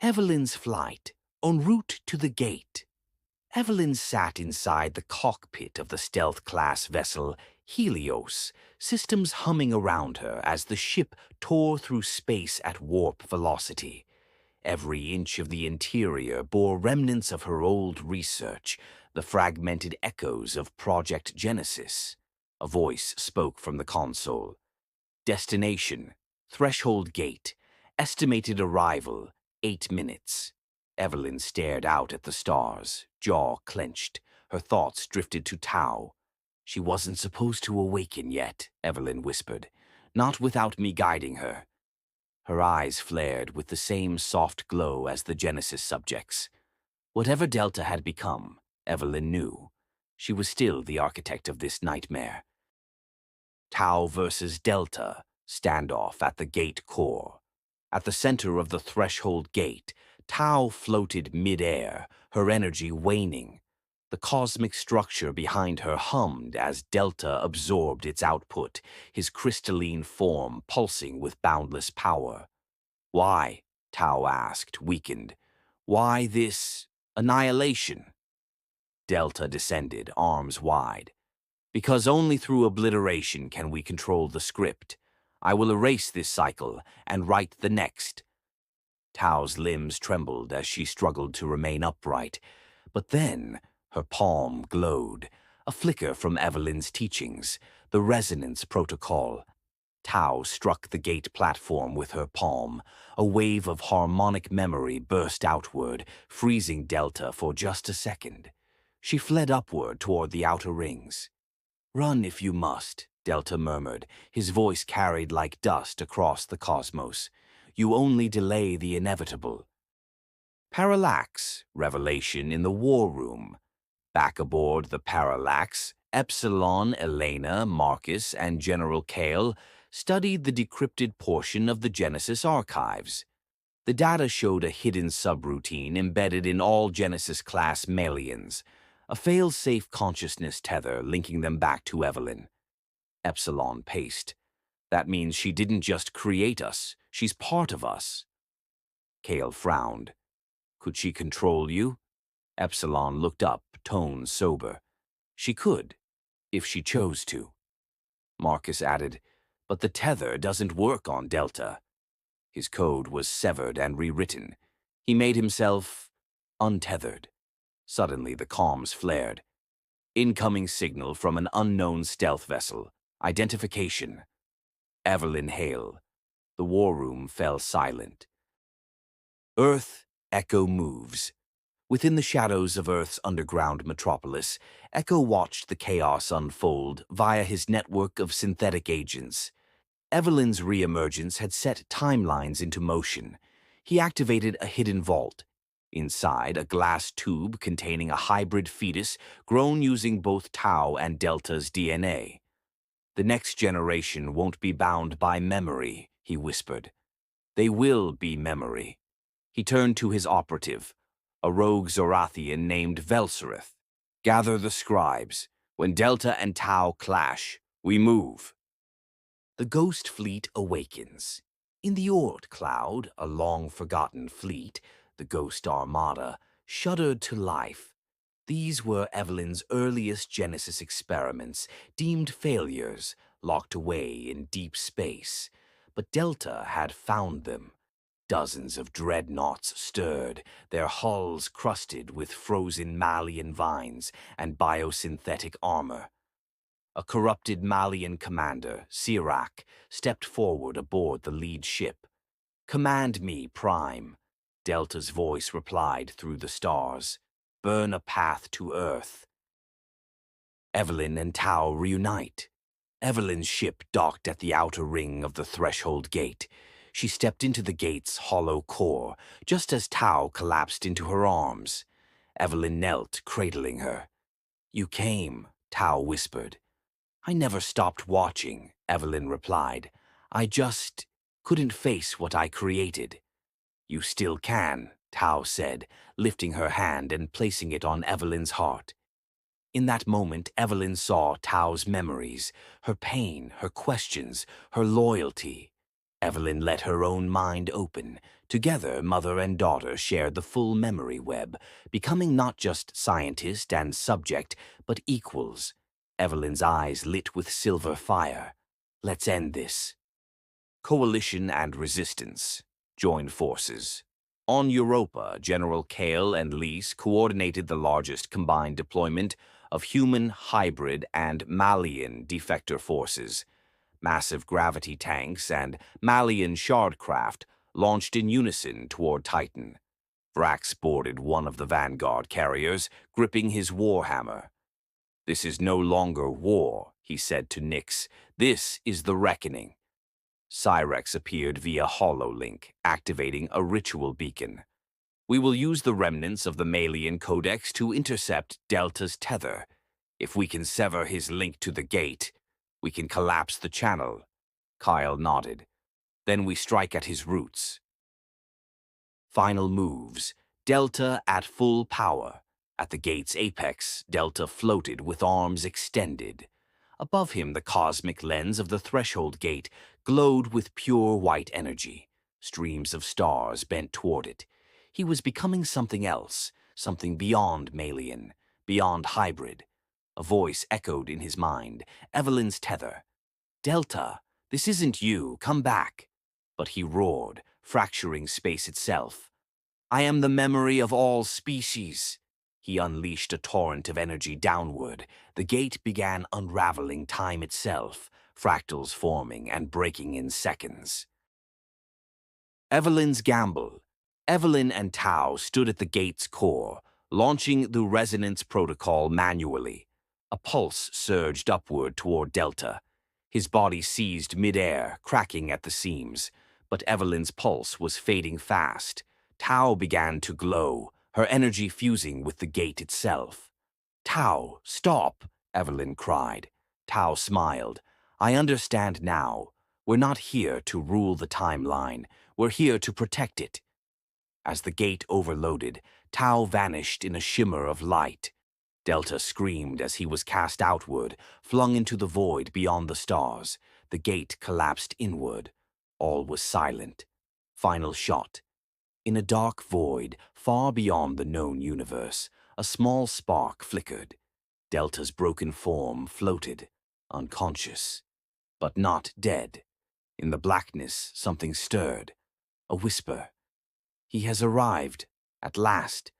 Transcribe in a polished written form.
Evelyn's flight, en route to the gate. Evelyn sat inside the cockpit of the stealth-class vessel Helios, systems humming around her as the ship tore through space at warp velocity. Every inch of the interior bore remnants of her old research, the fragmented echoes of Project Genesis. A voice spoke from the console. Destination, threshold gate, estimated arrival, 8 minutes. Evelyn stared out at the stars, jaw clenched. Her thoughts drifted to Tau. She wasn't supposed to awaken yet, Evelyn whispered. Not without me guiding her. Her eyes flared with the same soft glow as the Genesis subjects. Whatever Delta had become, Evelyn knew. She was still the architect of this nightmare. Tau versus Delta, standoff at the gate core. At the center of the threshold gate, Tau floated mid-air, her energy waning. The cosmic structure behind her hummed as Delta absorbed its output, his crystalline form pulsing with boundless power. Why? Tau asked, weakened. Why this annihilation? Delta descended, arms wide. Because only through obliteration can we control the script. I will erase this cycle and write the next. Tau's limbs trembled as she struggled to remain upright. But then her palm glowed, a flicker from Evelyn's teachings, the resonance protocol. Tau struck the gate platform with her palm. A wave of harmonic memory burst outward, freezing Delta for just a second. She fled upward toward the outer rings. Run if you must, Delta murmured, his voice carried like dust across the cosmos. You only delay the inevitable. Parallax, revelation in the war room. Back aboard the Parallax, Epsilon, Elena, Marcus, and General Kale studied the decrypted portion of the Genesis archives. The data showed a hidden subroutine embedded in all Genesis-class Maliens, a fail-safe consciousness tether linking them back to Evelyn. Epsilon paced. That means she didn't just create us, she's part of us. Kale frowned. Could she control you? Epsilon looked up, tone sober. She could, if she chose to. Marcus added, but the tether doesn't work on Delta. His code was severed and rewritten. He made himself untethered. Suddenly the comms flared. Incoming signal from an unknown stealth vessel. Identification. Evelyn Hale. The war room fell silent. Earth, Echo moves. Within the shadows of Earth's underground metropolis, Echo watched the chaos unfold via his network of synthetic agents. Evelyn's re-emergence had set timelines into motion. He activated a hidden vault. Inside, a glass tube containing a hybrid fetus grown using both Tau and Delta's DNA. The next generation won't be bound by memory, he whispered. They will be memory. He turned to his operative, a rogue Zorathian named Velserith. Gather the scribes. When Delta and Tau clash, we move. The ghost fleet awakens. In the Oort cloud, a long-forgotten fleet, the Ghost Armada, shuddered to life. These were Evelyn's earliest Genesis experiments, deemed failures, locked away in deep space. But Delta had found them. Dozens of dreadnoughts stirred, their hulls crusted with frozen Malien vines and biosynthetic armor. A corrupted Malien commander, Sirac, stepped forward aboard the lead ship. Command me, Prime. Delta's voice replied through the stars. Burn a path to Earth. Evelyn and Tau reunite. Evelyn's ship docked at the outer ring of the threshold gate. She stepped into the gate's hollow core, just as Tau collapsed into her arms. Evelyn knelt, cradling her. You came, Tau whispered. I never stopped watching, Evelyn replied. I just couldn't face what I created. You still can, Tau said, lifting her hand and placing it on Evelyn's heart. In that moment, Evelyn saw Tau's memories, her pain, her questions, her loyalty. Evelyn let her own mind open. Together, mother and daughter shared the full memory web, becoming not just scientist and subject, but equals. Evelyn's eyes lit with silver fire. Let's end this. Coalition and resistance joined forces. On Europa, General Kale and Lise coordinated the largest combined deployment of human, hybrid, and Malien defector forces. Massive gravity tanks and Malien shardcraft launched in unison toward Titan. Vrax boarded one of the Vanguard carriers, gripping his warhammer. "This is no longer war," he said to Nyx. "This is the reckoning." Cyrex appeared via hololink, activating a ritual beacon. "We will use the remnants of the Malien Codex to intercept Delta's tether. If we can sever his link to the gate, we can collapse the channel." Kyle nodded. "Then we strike at his roots." Final moves. Delta at full power. At the gate's apex, Delta floated with arms extended. Above him, the cosmic lens of the threshold gate glowed with pure white energy. Streams of stars bent toward it. He was becoming something else, something beyond Malien, beyond hybrid. A voice echoed in his mind, Evelyn's tether. "Delta, this isn't you, come back." But he roared, fracturing space itself. "I am the memory of all species." He unleashed a torrent of energy downward. The gate began unraveling time itself, fractals forming and breaking in seconds. Evelyn's gamble. Evelyn and Tau stood at the gate's core, launching the resonance protocol manually. A pulse surged upward toward Delta. His body seized midair, cracking at the seams. But Evelyn's pulse was fading fast. Tau began to glow, her energy fusing with the gate itself. "Tau, stop!" Evelyn cried. Tau smiled. "I understand now. We're not here to rule the timeline. We're here to protect it." As the gate overloaded, Tau vanished in a shimmer of light. Delta screamed as he was cast outward, flung into the void beyond the stars. The gate collapsed inward. All was silent. Final shot. In a dark void, far beyond the known universe, a small spark flickered. Delta's broken form floated, unconscious, but not dead. In the blackness, something stirred. A whisper. "He has arrived, at last."